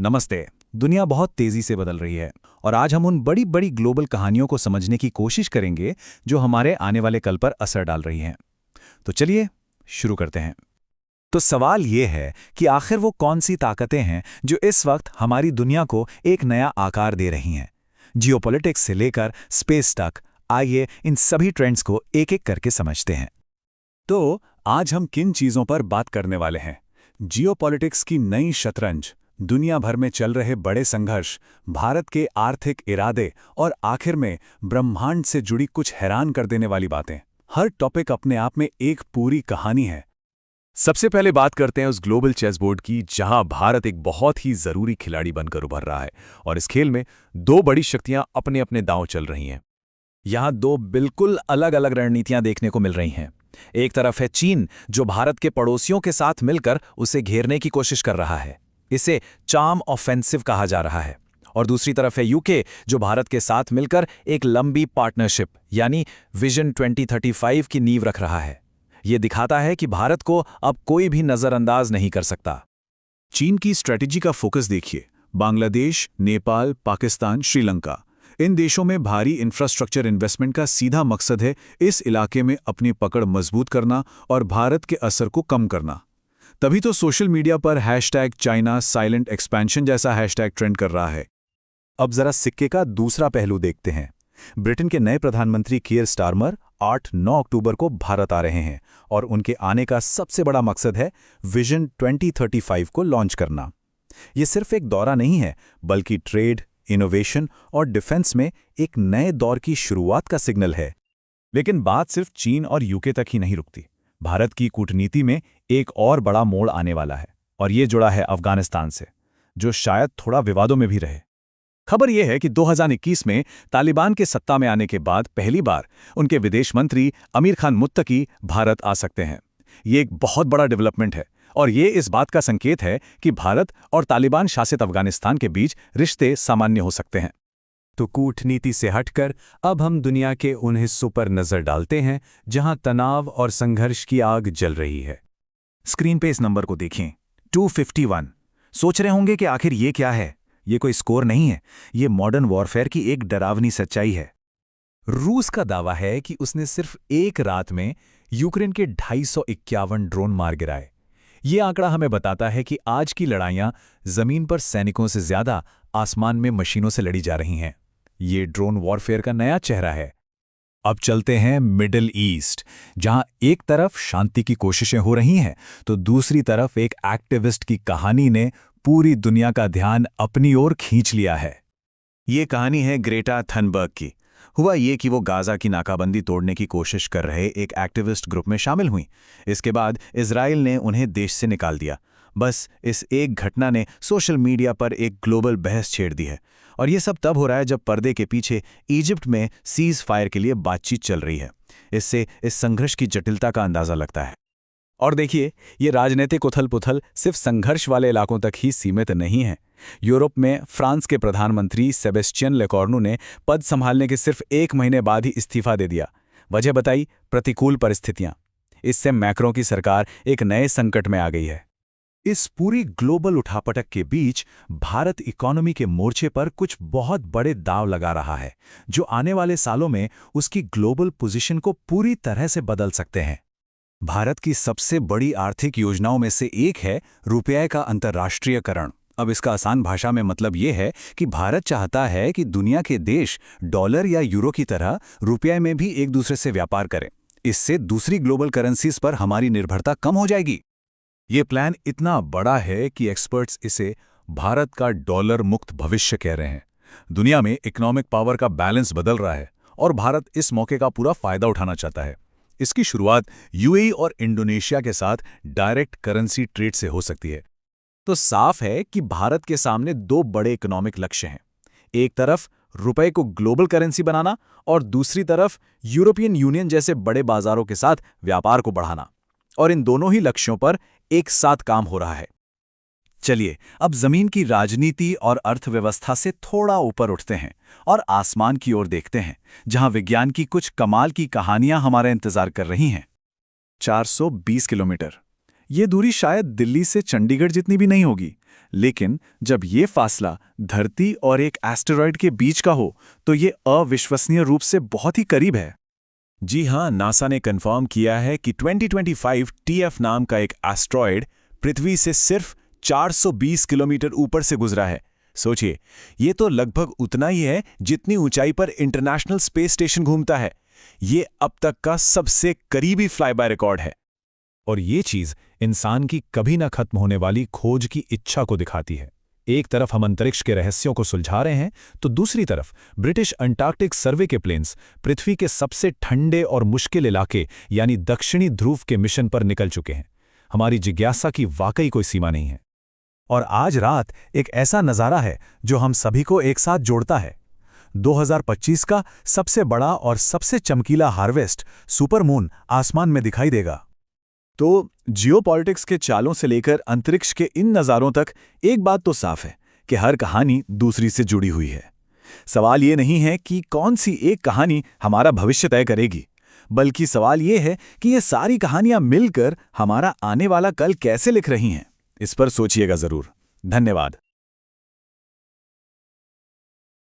नमस्ते। दुनिया बहुत तेजी से बदल रही है और आज हम उन बड़ी बड़ी ग्लोबल कहानियों को समझने की कोशिश करेंगे जो हमारे आने वाले कल पर असर डाल रही हैं। तो चलिए शुरू करते हैं। तो सवाल ये है कि आखिर वो कौन सी ताकतें हैं जो इस वक्त हमारी दुनिया को एक नया आकार दे रही हैं। जियोपॉलिटिक्स से लेकर स्पेस तक, आइए इन सभी ट्रेंड्स को एक-एक करके समझते हैं। तो आज हम किन चीज़ों पर बात करने वाले हैं? जियोपॉलिटिक्स की नई शतरंज, दुनिया भर में चल रहे बड़े संघर्ष, भारत के आर्थिक इरादे और आखिर में ब्रह्मांड से जुड़ी कुछ हैरान कर देने वाली बातें। हर टॉपिक अपने आप में एक पूरी कहानी है। सबसे पहले बात करते हैं उस ग्लोबल चेस बोर्ड की जहां भारत एक बहुत ही जरूरी खिलाड़ी बनकर उभर रहा है और इस खेल में दो बड़ी शक्तियां अपने अपने दांव चल रही हैं। यहाँ दो बिल्कुल अलग अलग रणनीतियां देखने को मिल रही हैं। एक तरफ है चीन, जो भारत के पड़ोसियों के साथ मिलकर उसे घेरने की कोशिश कर रहा है। इसे चार्म ऑफेंसिव कहा जा रहा है। और दूसरी तरफ है यूके, जो भारत के साथ मिलकर एक लंबी पार्टनरशिप यानी विजन 2035 की नींव रख रहा है। ये दिखाता है कि भारत को अब कोई भी नजरअंदाज नहीं कर सकता। चीन की स्ट्रेटेजी का फोकस देखिए। बांग्लादेश, नेपाल, पाकिस्तान, श्रीलंका, इन देशों में भारी इंफ्रास्ट्रक्चर इन्वेस्टमेंट का सीधा मकसद है इस इलाके में अपनी पकड़ मजबूत करना और भारत के असर को कम करना। तभी तो सोशल मीडिया पर #चाइना साइलेंट एक्सपेंशन जैसा हैशटैग ट्रेंड कर रहा है। अब जरा सिक्के का दूसरा पहलू देखते हैं। ब्रिटेन के नए प्रधानमंत्री कीयर स्टारमर 8-9 अक्टूबर को भारत आ रहे हैं और उनके आने का सबसे बड़ा मकसद है विजन 2035 को लॉन्च करना। ये सिर्फ एक दौरा नहीं है, बल्कि ट्रेड, इनोवेशन और डिफेंस में एक नए दौर की शुरुआत का सिग्नल है। लेकिन बात सिर्फ चीन और यूके तक ही नहीं रुकती। भारत की कूटनीति में एक और बड़ा मोड़ आने वाला है और ये जुड़ा है अफगानिस्तान से, जो शायद थोड़ा विवादों में भी रहे। खबर यह है कि 2021 में तालिबान के सत्ता में आने के बाद पहली बार उनके विदेश मंत्री अमीर खान मुत्तकी भारत आ सकते हैं। ये एक बहुत बड़ा डेवलपमेंट है और ये इस बात का संकेत है कि भारत और तालिबान शासित अफगानिस्तान के बीच रिश्ते सामान्य हो सकते हैं। तो कूटनीति से हटकर अब हम दुनिया के उन हिस्सों पर नजर डालते हैं जहां तनाव और संघर्ष की आग जल रही है। स्क्रीन पे इस नंबर को देखें, 251। सोच रहे होंगे कि आखिर ये क्या है? ये कोई स्कोर नहीं है, ये मॉडर्न वॉरफेयर की एक डरावनी सच्चाई है। रूस का दावा है कि उसने सिर्फ एक रात में यूक्रेन के 251 ड्रोन मार गिराए। ये आंकड़ा हमें बताता है कि आज की लड़ाइयां जमीन पर सैनिकों से ज्यादा आसमान में मशीनों से लड़ी जा रही हैं। ये ड्रोन वॉरफेयर का नया चेहरा है। अब चलते हैं मिडिल ईस्ट, जहां एक तरफ शांति की कोशिशें हो रही हैं तो दूसरी तरफ एक एक्टिविस्ट की कहानी ने पूरी दुनिया का ध्यान अपनी ओर खींच लिया है। ये कहानी है ग्रेटा थनबर्ग की। हुआ ये कि वो गाजा की नाकाबंदी तोड़ने की कोशिश कर रहे एक एक्टिविस्ट ग्रुप में शामिल हुई। इसके बाद इजराइल ने उन्हें देश से निकाल दिया। बस इस एक घटना ने सोशल मीडिया पर एक ग्लोबल बहस छेड़ दी है और ये सब तब हो रहा है जब पर्दे के पीछे इजिप्ट में सीज फायर के लिए बातचीत चल रही है। इससे इस संघर्ष की जटिलता का अंदाजा लगता है। और देखिए, ये राजनीतिक उथल-पुथल सिर्फ संघर्ष वाले इलाकों तक ही सीमित नहीं है। यूरोप में फ्रांस के प्रधानमंत्री सेबेस्टियन लेकॉर्नू ने पद संभालने के सिर्फ 1 महीने बाद ही इस्तीफा दे दिया। वजह बताई, प्रतिकूल परिस्थितियां। इससे मैक्रों की सरकार एक नए संकट में आ गई है। इस पूरी ग्लोबल उठापटक के बीच भारत इकोनॉमी के मोर्चे पर कुछ बहुत बड़े दांव लगा रहा है, जो आने वाले सालों में उसकी ग्लोबल पोजीशन को पूरी तरह से बदल सकते हैं। भारत की सबसे बड़ी आर्थिक योजनाओं में से एक है रुपये का अंतर्राष्ट्रीयकरण। अब इसका आसान भाषा में मतलब ये है कि भारत चाहता है कि दुनिया के देश डॉलर या यूरो की तरह रुपये में भी एक दूसरे से व्यापार करें। इससे दूसरी ग्लोबल करेंसीज पर हमारी निर्भरता कम हो जाएगी। ये प्लान इतना बड़ा है कि एक्सपर्ट्स इसे भारत का डॉलर मुक्त भविष्य कह रहे हैं। दुनिया में इकोनॉमिक पावर का बैलेंस बदल रहा है और भारत इस मौके का पूरा फायदा उठाना चाहता है। इसकी शुरुआत यूएई और इंडोनेशिया के साथ डायरेक्ट करेंसी ट्रेड से हो सकती है। तो साफ है कि भारत के सामने दो बड़े इकोनॉमिक लक्ष्य हैं। एक तरफ रुपए को ग्लोबल करेंसी बनाना और दूसरी तरफ यूरोपियन यूनियन जैसे बड़े बाजारों के साथ व्यापार को बढ़ाना। और इन दोनों ही लक्ष्यों पर एक साथ काम हो रहा है। चलिए अब जमीन की राजनीति और अर्थव्यवस्था से थोड़ा ऊपर उठते हैं और आसमान की ओर देखते हैं, जहां विज्ञान की कुछ कमाल की कहानियां हमारा इंतजार कर रही हैं। 420 किलोमीटर, ये दूरी शायद दिल्ली से चंडीगढ़ जितनी भी नहीं होगी, लेकिन जब ये फासला धरती और एक एस्टेरॉयड के बीच का हो तो ये अविश्वसनीय रूप से बहुत ही करीब है। जी हां, नासा ने कंफर्म किया है कि 2025 TF नाम का एक एस्टेरॉयड पृथ्वी से सिर्फ 420 किलोमीटर ऊपर से गुजरा है। सोचिए, ये तो लगभग उतना ही है जितनी ऊंचाई पर इंटरनेशनल स्पेस स्टेशन घूमता है। ये अब तक का सबसे करीबी फ्लाई बाय रिकॉर्ड है। और ये चीज इंसान की कभी न खत्म होने वाली खोज की इच्छा को दिखाती है। एक तरफ हम अंतरिक्ष के रहस्यों को सुलझा रहे हैं, तो दूसरी तरफ ब्रिटिश अंटार्कटिक सर्वे के प्लेन्स पृथ्वी के सबसे ठंडे और मुश्किल इलाके यानी दक्षिणी ध्रुव के मिशन पर निकल चुके हैं। हमारी जिज्ञासा की वाकई कोई सीमा नहीं है। और आज रात एक ऐसा नज़ारा है जो हम सभी को एक साथ जोड़ता है। 2025 का सबसे बड़ा और सबसे चमकीला हार्वेस्ट सुपरमून आसमान में दिखाई देगा। तो जियोपॉलिटिक्स के चालों से लेकर अंतरिक्ष के इन नज़ारों तक एक बात तो साफ है कि हर कहानी दूसरी से जुड़ी हुई है। सवाल ये नहीं है कि कौन सी एक कहानी हमारा भविष्य तय करेगी, बल्कि सवाल ये है कि ये सारी कहानियां मिलकर हमारा आने वाला कल कैसे लिख रही हैं। इस पर सोचिएगा ज़रूर। धन्यवाद।